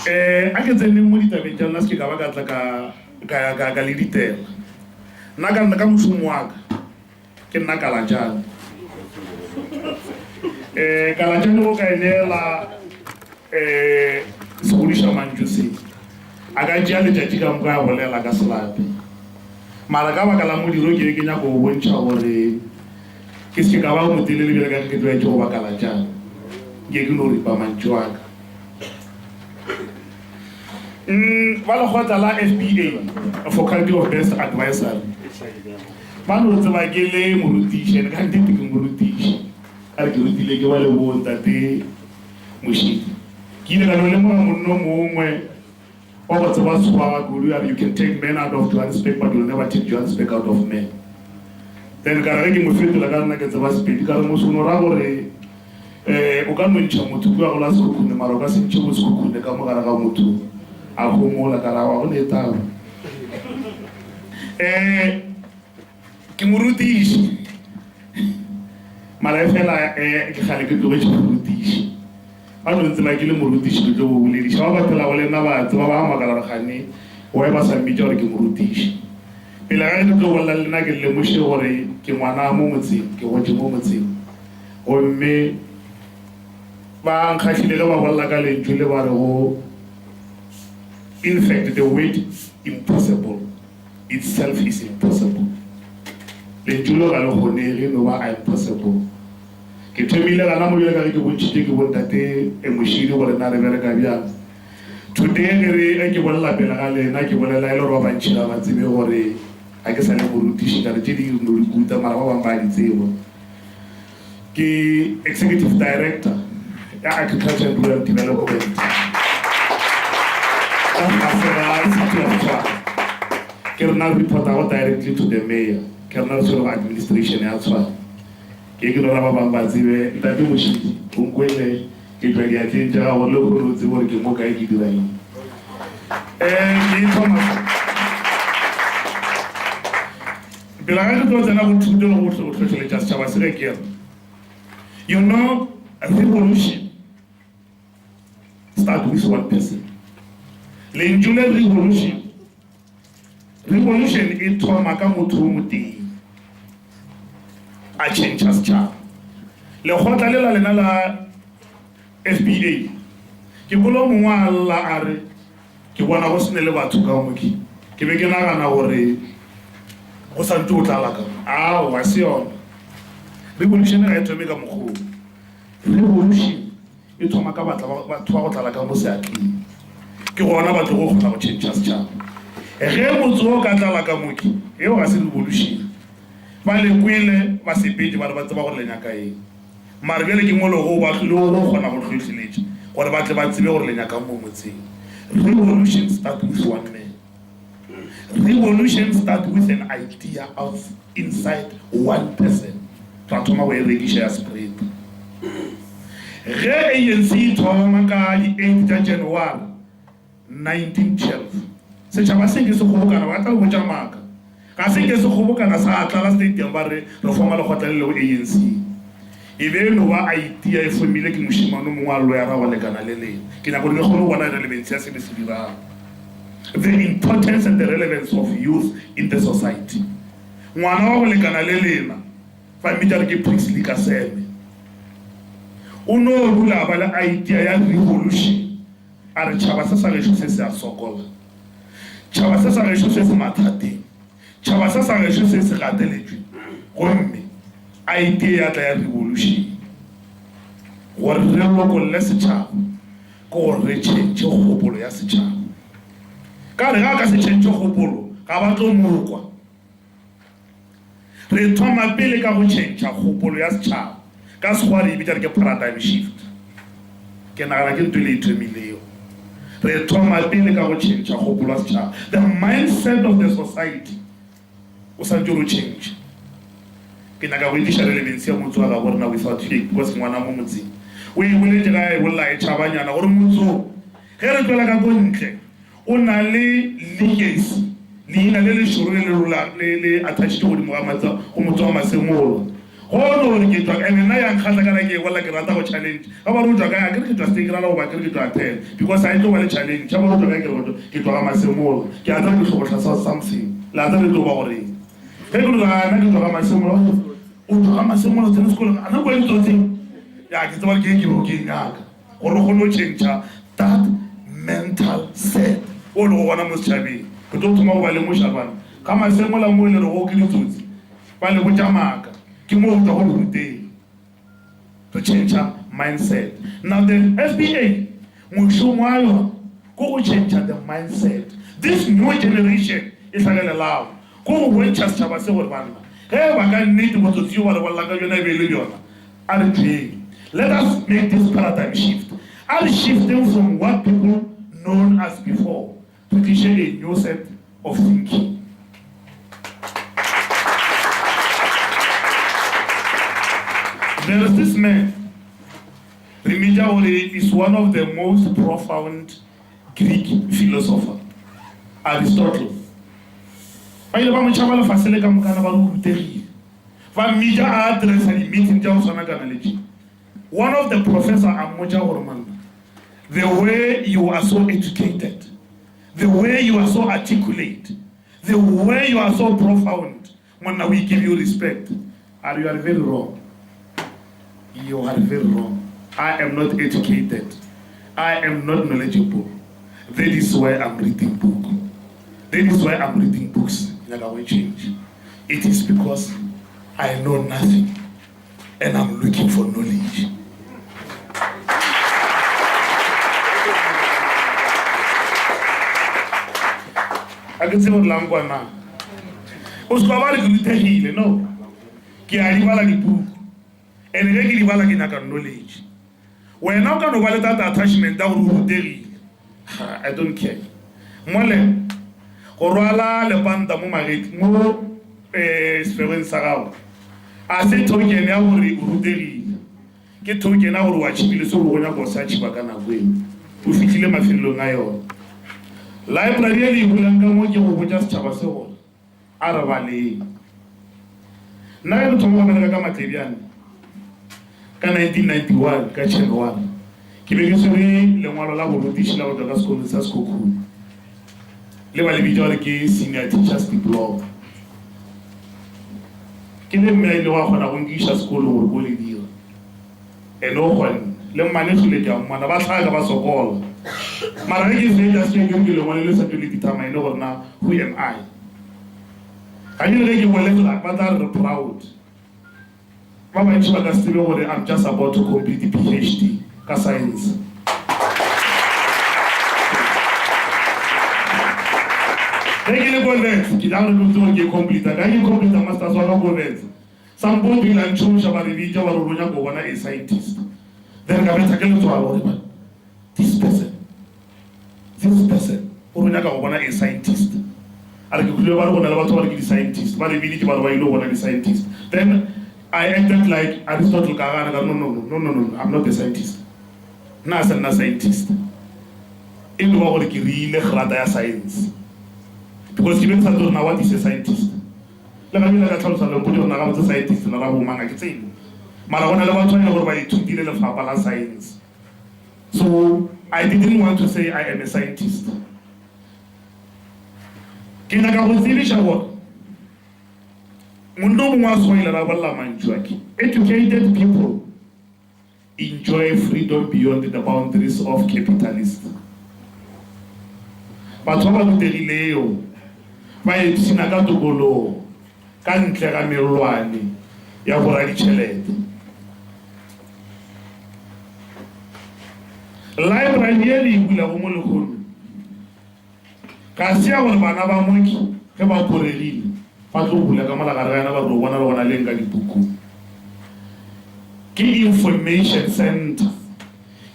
a ke tsene mo ditabeng tša nna se ke ka ba ka tla ka le ditela nna ka nna ka mošomo wa ka ke nna Kalatšane Kalatšane go ka enela segodiša mantšo se a ka tšea letšatši ka moka ya bolela ka selape mara ka baka la modiro ke ke nyako go bontšha gore ke se ka ba motelele bjale ka ke tlwaetše go ba Kalatšane ke no ripa mantšo wa ka ba lekgotla la FBA Faculty of Best Advisory ba no tseba ke le morutiši ka nnete ke morutiši a re ke rutile ke ba le bo ntate Mošidi ke ile ka no lemoga monno mongwe wa go tseba sekgowa kudu you can take men out of Johannesburg but you'll never take Johannesburg out of men then ka re ke mo fetola ka nna ke tseba Sepedi ka re mosono ra gore o ka no ntšha motho kua go la sekhukhune mara o ka se ntšhe go sekhukhune ka mogare ga motho a homola ka ra wa go netaba ke morutiši mara fela ke gale ke tlogetše morutiši ba no ntse ba ke le morutiši ke tlo go bolediša ba baphela go le nna ba tseba ba makala re gane oe ba sa mmitša gore ke morutiši pele ga ke tlo bolela le nna ke lemoše gore ke ngwana mo motseng ke gotše mo motseng gomme ba nkgahlile ge ba bolela ka lentšu le ba re go in fact the word impossible itself is impossible lentšu le ga le kgonege no ba impossible ke thomile gana mo bjale ka ge ke bontšhitše ke bontate Mošidi gore na re bereka bjang today re ke bolela pele ga lena ke bolela e le gore ba bantšhi ga ba tsebe gore ga ke sa le morutiši ka re tše di no dikuta mara ba bang ba di tsebo ke executive director ya agriculture and rural development ke re na reporta go directly to the mayor ke re na re tshwere go administration ya Tshwane ke ke rona ba bang ba tsebe ntate Mošidi o nkwele ke tla diatleng tša gago le gore o tsebe gore ke mo kae ke dira eng ke Thomas pele ga ke tlo tsena go thuto le go tlhotlheletša setšhaba se ge ke re you know revolution start with one person lentšu le revolution e thoma ka motho o moteng a change setšhaba lekgotla le la lena la FBA ke bolo mongwe a lla a re ke bona go sene le batho ka moke ke be ke nagana gore go santse o tlala ka wa se yona revolution ga e thome ka mokgwa revolution e thoma ka batho ba go tlala ka mo seatleng ke gona batho go kgona go change setšhaba ge motse o ka tlala ka moke eo ga se revolution ba lekwele ba sepedi ba re ba tseba gore lenyaka eng mara bjale ke molego ba tlile go kgona go tlhotlheletša gore ba tle ba tsebe gore lenyaka mo motseng revolution start with one man revolution start with an idea of inside one person tla thoma go e rekiša ya spread ge ANC e thoma ka di-8 tša January 1912 setšhaba se ke se kgobokana ba tla botša maaka ga se ke se kgobokana sa tlala stadium ba re re foma lekgotla le leo ANC e be no ba idea e fomile ke mošimano mongwe a loyara wa lekana le leng ke nyako le kgone go bona relevance ya se le se dirang the importance and the relevance of youth in the society ngwana wa go lekana le lena fa mmitša re ke Priestley ka seme o no rula ba le idea ya revolution a re tšhaba se sa gešo se se a sokola tšhaba se sa gešo se se mathateng tšhaba se sa gešo se se gateletšwe gomme idea ya tla ya revolution gore re lokolle setšhaba ke gore re tšhentše kgopolo ya setšhaba ka re ga ka se tšhentše kgopolo ga ba tlo mokwa re thoma pele ka go tšhentša kgopolo ya setšhaba ka sekgowa re ebitša re ke paradigm shift ke nagana ke ntho le ithomilego re thoma pele ka go tšhentša kgopolo ya setšhaba the mindset of the society o santse go change ke nyaka go ediša relevance ya motse wa ga borena without fake because ngwana mo motseng o e boletse ga e bolla e tšhabanyana gore motseo ge re tloela ka ko ntle o na le legacy leina le lešoro le le attached godimo ga matsa go motse wa masengolo Go no ke twa ene na yang khata kana ke wala ke rata go challenge ga ba rutwa ka ke twa stay kana go ba ke twa 10 because I know what challenge ba rutwa ka ke twa ga masemola ke a tla go tlhotla something la tla le tlo ba gore ke go na ke twa ga masemola o twa ga masemola tsena sekolo ana go le tsotseng ya ke tswa ke go ke ngaka gore go no change that mental set o lo bona mo tshabe ke tlo thoma go ba le mo shabana ka masemola mo le go ke letsotsi ba le go jamaka to change our mindset. Now the SBA go change the mindset. This new generation is going to allow. Go when just have a silver one. Hey, I can need to go to you or let us make this paradigm shift. I'll shift them from what people known as before to teach a new set of thinking. There is this man, Remijaore is one of the most profound Greek philosophers, Aristotle. One of the professors Amoja Orman, the way you are so educated, the way you are so articulate, the way you are so profound, when we give you respect, and you are very wrong. You are very wrong. I am not educated. I am not knowledgeable. That is why I'm reading books. That is why I'm reading books that I will change. It is because I know nothing and I'm looking for knowledge. I can say what language now. Uskawali kunitahile no. Ki alibala ni book. And regularly while I get knowledge. We're not going to validate that attachment that will be I don't care. Mole, Corala, the Panda Mumarit, more experience around. I said to you now, Ruderi. Get to you now, watch me so when I go search Bagana way. To feel my fellow Nayo. Library will come you just have a soul. Aravali. Now to Mama Ka 1991 ka January ke be ke sore lengwalo la borutiši la go tswa ka sekolo sa Sekhukhune le ba le bitša gore ke senior teachers diploma ke le mme ile wa kgona go nkiša sekolo gore ko le dira ene o kgone le mmane tlhole ke a mmana ba tlhaga ba sokola mara ge ke feta se ke ke lengwalo le sa tlo le ditamaine gore na who am I ga ke le ge ke bolela ba tla re proud. I'm just about to complete the PhD in science. Some people will choose about the video or a scientist. Then this person, or a scientist. I don't a scientist, but a scientist. Then I acted like Aristotle. No, I'm not a scientist. I'm not a scientist. In the world, I science. Because even if I don't know what is a scientist, let me put on a scientist and a woman. I can say, Malawana science. So I didn't want to say I am a scientist. Educated people enjoy freedom beyond the boundaries of capitalism. But what about the relay? Why Sinagato Golo can't clear a Mirwani? Yavoradi Chelet. Library will have Muluhun. Cassia will Banava Monkey, Keba Porelli. Key information center.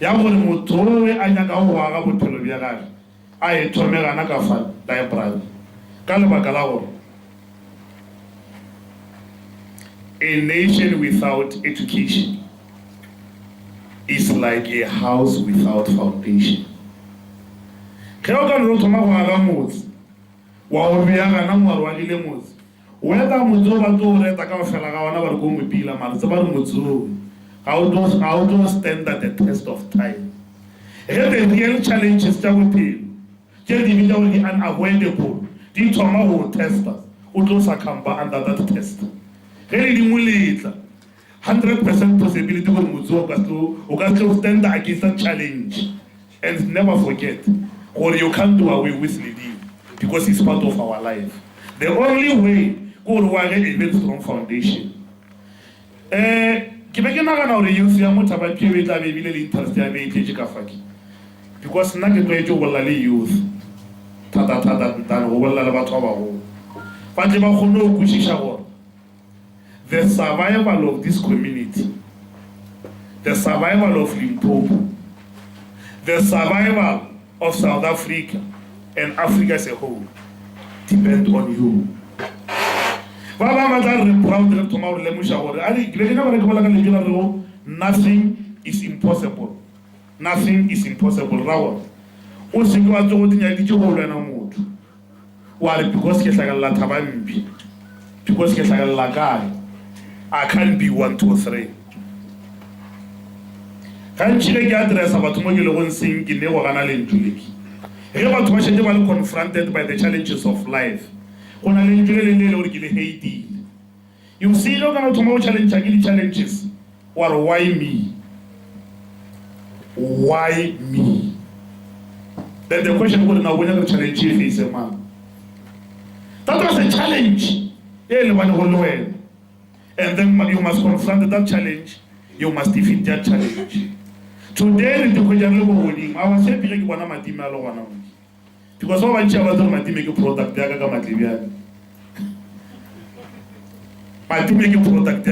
Yamon Mutore Anyagawa Televiaga. I Tomera Nagafa library. Kalabagalawo. A nation without education is like a house without foundation. Keogan Rotoma Ramos. Waviaga Namar Wagilemos. whether motho ba tlo reta ka fela ga ona ba re go mo pila mara tse ba re motho how to stand at the test of time. The real challenges tsa bophelo ke di bitsa gore di unavoidable di thoma go testa o tlo succumba under that test. Ge le di moletla 100% possibility gore motho o ka tlo stand against that challenge. And never forget, or you can't do away with leading because it's part of our life. The only way go to a very strong foundation. Ke be ke nagana gore youth ya motho ba pie be tla be bile le interest ya be tletse ka faki because nna ke tlwaetse go bolla le youth thata ntano go bolla le batho ba bagolo ba tle ba kgone go kwešiša gore the survival of this community, the survival of Limpopo, the survival of South Africa and Africa as a whole depend on you. Nothing is impossible. Nothing is impossible. Because I can't be 1, 2, 3. Can't you address about tomorrow saying in the Waganal Julie? Confronted by the challenges of life. You see, you're going to challenges. Well, why me? Why me? Then the question was now when the challenge is a man. That was a challenge. And then you must confront that challenge. You must defeat that challenge. Today, the question I was saying, because all I was doing, make a product, they are going to make a product, I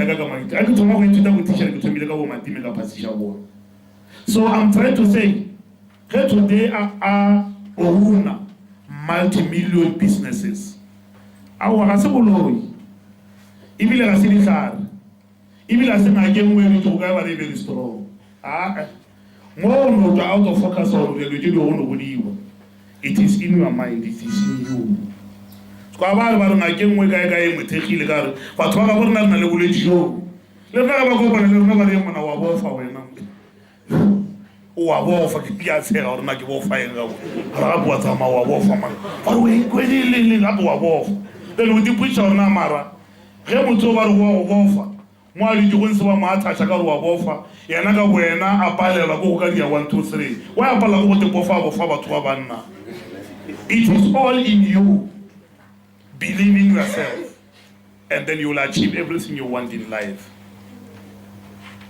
can talk into that with teacher to make a position. So I'm trying to say, here today are multi-million businesses. Our Hasabuloi, even a city car, even as an again where to go very strong. More out of focus on the it is in your mind, it is in you. Squabble about again where I with take the car, but what about not the show? Let never go by the our wolf away. Oh, a wolf, I can't say or not wolf fire. Rab was a our wolf. Oh, we really up our wolf. Then would you push on Namara? Remuto over wolf. Mwali juwensi wa maata chakaru wa bofa ya naga wena apale la kuka ya 1, 2, 3 wa apala kukote bofa batuwa banna. It is all in you. Believe in yourself and then you will achieve everything you want in life.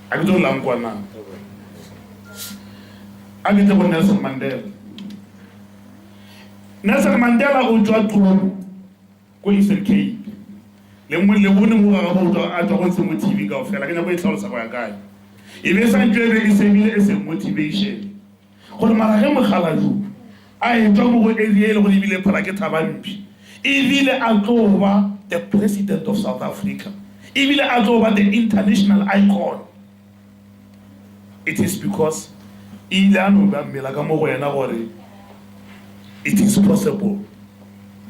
Agito langwa na agito kwa Nelson Mandela. Nelson Mandela ujua tuonu kwa Eastern Cape. Le bone mo ga go a twa go se mo TV ka ofela ke nya go e tlhalosa go ya kae e be sa ntwe be se bile e se motivation go le mara ge mogala ju a e twa mo go area le go lebile phara ke Thabampi e bile a tloba the president of South Africa e bile a tloba the international icon. It is because ile anu ba mela ka mo go yena gore it is possible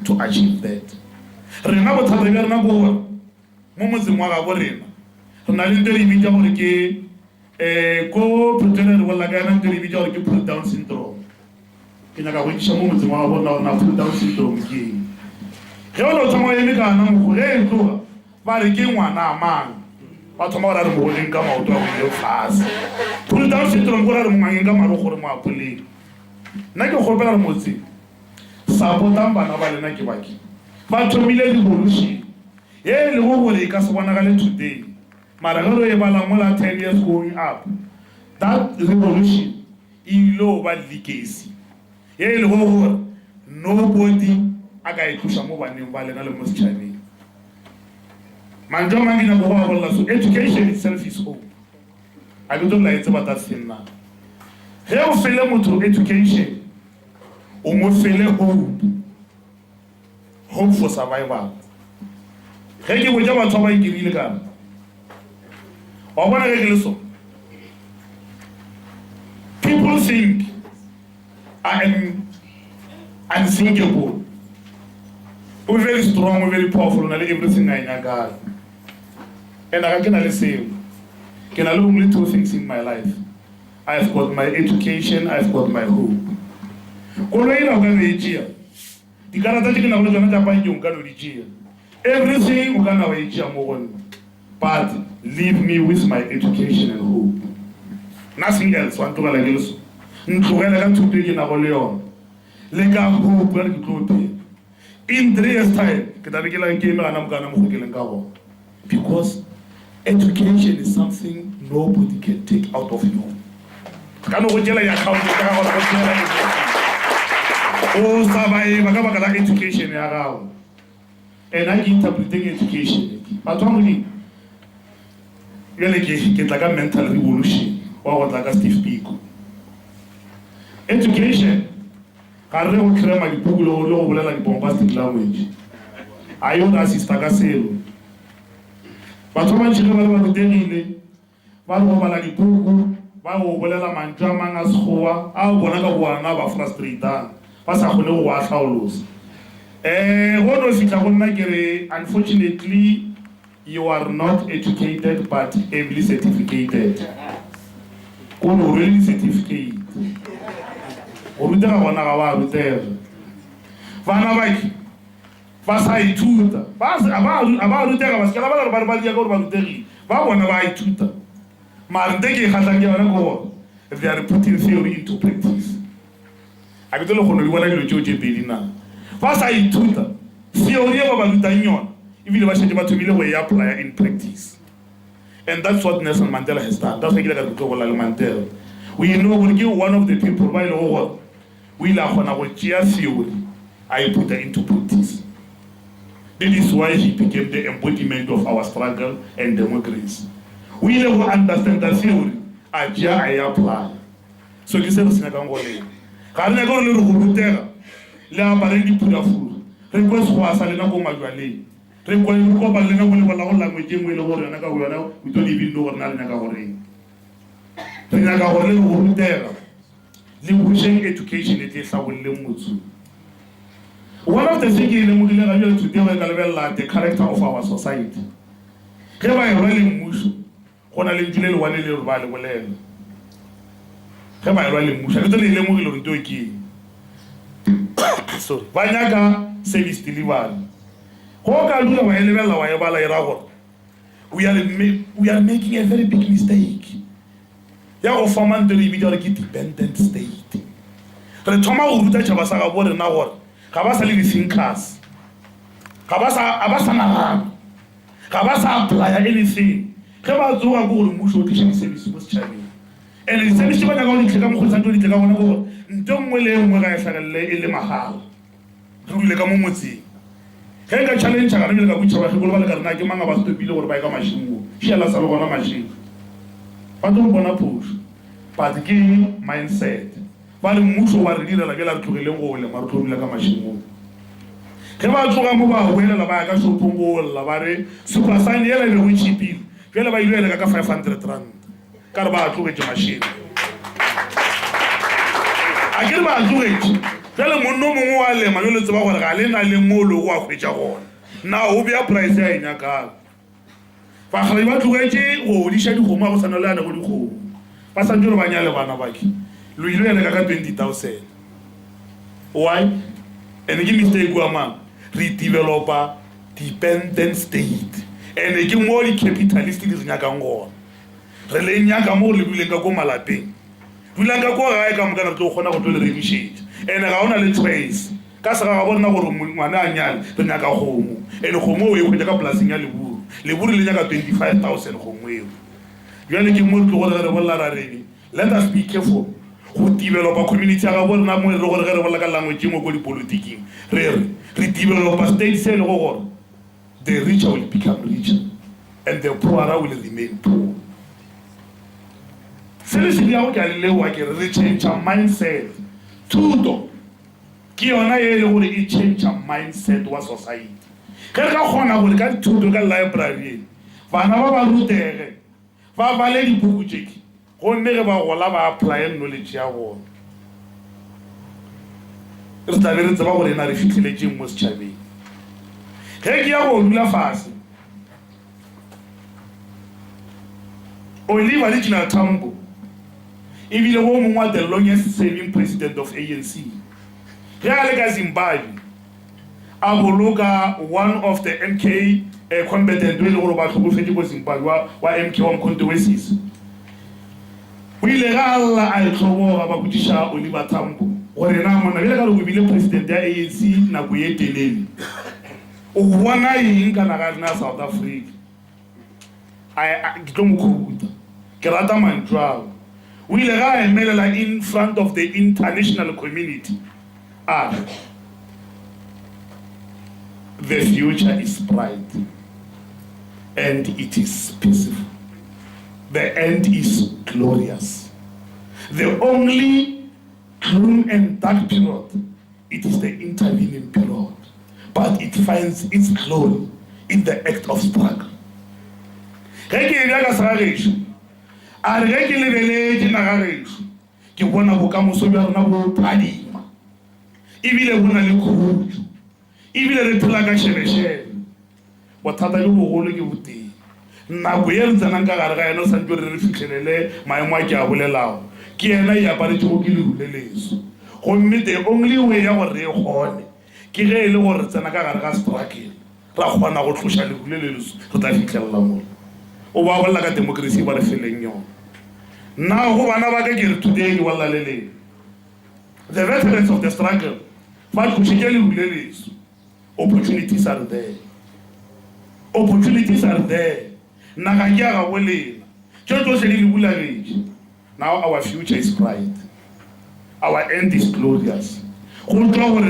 to achieve that. Rena bothata bja rena goa mo motseng wa gabo rena re na le ntho re bitša gore ke ko Pretoria re bolla ka yana ntho re bitša gore ke pull down syndrome. Ke nyaka go itša mo motseng wa gabo rena gore na pull down syndrome ke eng. Ge o le o thoma eme ka ana mogo ge e tloga ba re ke ngwana a mang ba thoma gore a re mogoleng ka maoto a go ile fase. Pull down syndrome gore a re mongangeng ka maro gore mo apoleng. Nna ke kgopela re motseng supportang bana ba lena ke baki ba thomile revolution ye le go gore e ka se bonagale today mara ge re e bala mo la 10 years going up that revolution e lo ba legacy ye le go gore nobody a ka e thusa mo baneng ba lena le mo setšhabeng manjo mangina go ba bolla. So education itself is hope. I don't like it about that thing now. Ge o fele motho education o mo fele hope for survival. Ge ke botsa batho ba ikirile ka wa bona ge ke le so people think I am unthinkable. o very strong, o very powerful, na le everything I nyaka. And I can only say, can I only two things in my life. I've got my education, I've got my hope. Everything but leave me with my education and hope. Nothing else. Want to like this? In 3 years' time, because education is something nobody can take out of you. Oh, survive education. And I interpreting education. But only get like a mental revolution or like a Steve Biko. Education. I don't care my Google or like bombastic language. I own a sister Gasel. But so much about the daily. What like Google, Wawola Mandraman as Hoa, I'll go another frustrated. Unfortunately, you are not educated but heavily certificated. Really certificate. They are putting theory into practice. I don't know how to do it. What's I tutor? Theory about the union. If you about to be the way you apply in practice. And that's what Nelson Mandela has done. That's why we Mandela. We know when you one of the people by the world, we laugh on our chair theory. I put it into practice. That is why he became the embodiment of our struggle and democracy. We never understand the theory. I apply. So this is not going to Karena kau lelu hurutera, lea barengi pura furu. Request kwa salina ko magwale. Request ko balena ko wala ko language mo lo hore na ka wala. We don't even know what na ka hore. Rena ka hore lelu hurutera. Linguistic education it is our lemutsu. One of the things in the Mudila today we can the character of our society. Keba I really mushu. Kona lenjule wale le bale wale. Keba I really mushu. Kito le lemu lo ndo iki. Sorry. Banyaga service delivery. Hoka lula wa elevela wa yabala irago. We are making a very big mistake. Ya go forman de libidore ki dependent state. Re thoma go ruta tšhaba ga bore na gore ga ba sa le thinkers. Ga ba sa nagana. Ga ba sa apply anything. Ge ba tsoga go gore mmušo o tliša di-service mo setšhabeng. And di-service ba nyaka go di tleka mo kgotsa di tleka gona gore nto nngwe le nngwe ga e tlhagelele e le mahala. Re dule ka mo motseng. Ge nka challenge ka re ka botšha bagegolo ba le ka rena ke mang a ba stopile gore ba ye ka mašhimo. Šiela sa le gona mašhimo. Ba tlo bona phoso. But ke mindset. Ba le mmušo wa re direla ke la re tlogeleng go le mare tlhomile ka mašhimong. Ge ba tloga mo ba boelela ba ya ka shopong go lla ba re super sign yela le go cheapile. Jela ba ile ka 500 rand. Ka re ba tlogetse mašhimo. A ke ba tlogetse. Jela monno mongwe wa lema yo le tseba gore ga le na le molo go a khwetša gona. Na o bea price ya inyaka. Ba ga ba tlogetse go di sha di goma go sana le ana go di go. Ba sa ntse ba nyale bana ba ke. Lo ile le ka 20,000. Why? And give mistake go man. Redeveloper dependent state. And ke mo di capitalist di nyaka ngona. Re le nyaka mo le bile ka go malapeng. Bulanga go ga e ka mo kana tlo gona go tlo le remission. And ga ona le trace. Ka sa ga bona gore ngwana a nyale re nyaka gomo. And gomo o e go ka plasing ya leburu. Leburu le nyaka 25,000 gomo eo. Jale ke mo tlo gore re bolla ra reng. Let us be careful. Go develop community ga bona mo re gore re bolla ka language mo go di politics. Re develop state se le go gore the richer will become richer and the poorer will remain poor. Seriously, how can we change our mindset? Tudo. Ki ona ye le gore e change our mindset wa society. Ke ka gona gore ka tudo ka library. Bana ba ba rutege. Ba ba le dibuku tšeki. Go nne ba gola ba apply knowledge ya bona. Re tla be re tseba gore na re fitlheletse mo setšhabeng. ge ke ya go dula fase Oliver Reginald Tambo ebile wo mongwe wa the longest serving president of ANC ge a le ka Zimbabwe a boloka one of the MK combatant we le go ba tlhokofetse go Zimbabwe wa MK wa Mkhonto wesisi o ile ga alla a tlhoboga ba kutisa Oliver Tambo gore na mona bile ka le bile president ya ANC na go ye telele o bona eng kana ga rena South Africa ke tlo mo khuta ke rata mantswa o ile ga emelela in front of the international community the future is bright and it is peaceful. The end is glorious. The only gloom and dark period, it is the intervening period. But it finds its glory in the act of struggle. Ge ke ya ka saragetšo a re ge ke lebeletse nagagetšo ke bona bokamoso bja rona bo phadima ebile bona le khutso ebile re phela ka šebešebe bothata jo bogolo ke boteng nako ye re tsenang ka gare ga yena o santse re fitlhelele maemo a ke a bolelago ke yena e aparetšego ke lerule leso gomme the only way ya gore re kgone ke ge e le gore re tsena ka gare ga struggle ra kgona go tloša lerule leso re tla fitlhelela mole o ba bolela ka democracy ba re feleng yona nna go bana ba ka ke re today ke bolela le leng the veterans of the struggle ba tlošitše lerule leso opportunities are there. Opportunities are there. Now our future is bright. Our end is glorious. We will never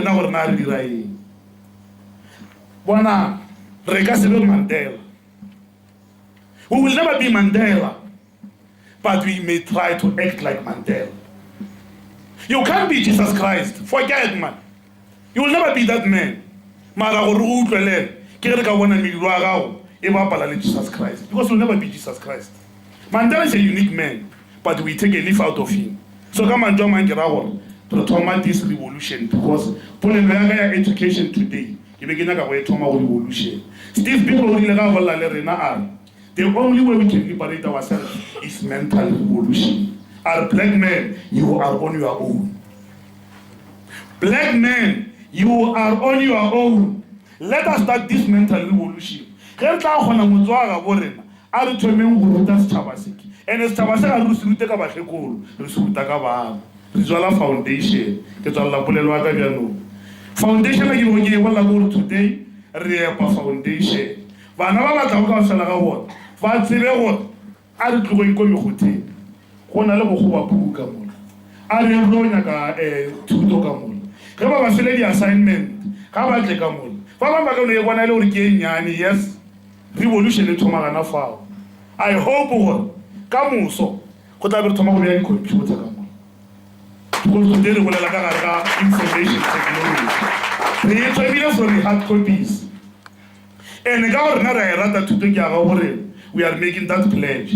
be Mandela, but we may try to act like Mandela. You can't be Jesus Christ. Forget, man. You will never be that man. Jesus Christ, because we'll never be Jesus Christ. Mandela is a unique man, but we take a leaf out of him. So come and join my to traumatize this revolution, because education today, you begin to revolution. Steve Biko, the only way we can liberate ourselves is mental revolution. Our black men, you are on your own. Black men, you are on your own. Let us start this mental revolution. And it's foundation. Foundation today, foundation. Assignment. Yes, revolution is tomorrow. I hope Kamuso could have been tomorrow computer. Because today we will have information technology. Create evidence from the hard copies. And we are making that pledge.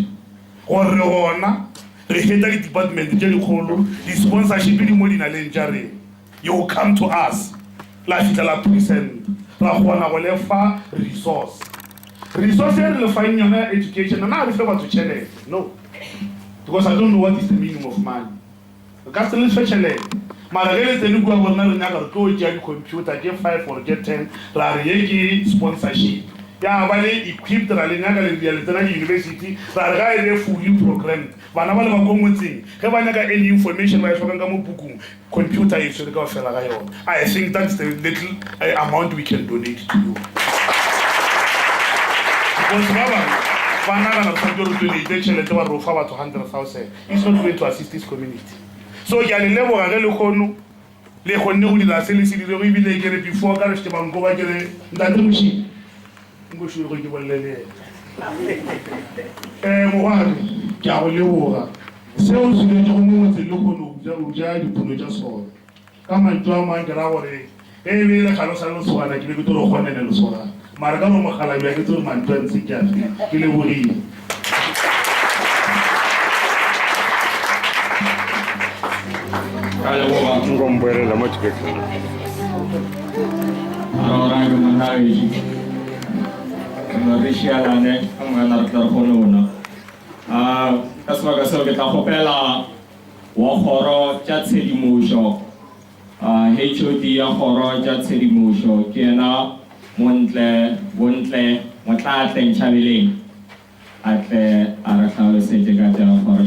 The department, the sponsorship you will come to us. La present. Resource. Resources will find your education. And I refer to challenge. No. Because I don't know what is the meaning of money. Because let's challenge. Maragele tenugu abona nyaka ko je computer get 5 or get 10 la yeki sponsorship. Ya bale equipped la nyaka le university la ga fully programmed. Bana bale ba komotsi. Ge ba nyaka any information ba shoka mo buku computer e se ka fela ga yona. I think that's the little amount we can donate to you. Because bana na tsandoro to le chele te ba rofa ba 200,000. It's not going to assist this community. So ya le lebo ga le khono le khonne go dira se le se dire go ibile ke re before ka re se ba ngo ba ke re ndate moshi ngo shuru go ke bolele mo wa ke a go leboga se o se le go mo tse le khono o ja di puno ja so ka mantwa ma ke ra gore e be le khalo sa lo swana ke be to lo khone le lo swana mara ka mo mogala ya ke to mantwa ntse ke le bogile. Ngombe la mochike. Ahora que mandáis Rishialane, ang naratlar hono. Kasma kaso kita hopela wahoro chat sedimusho. HOD ya horo chat sedimusho. Kiana montle matla ten chaviling. Atle arakalo se jaga horo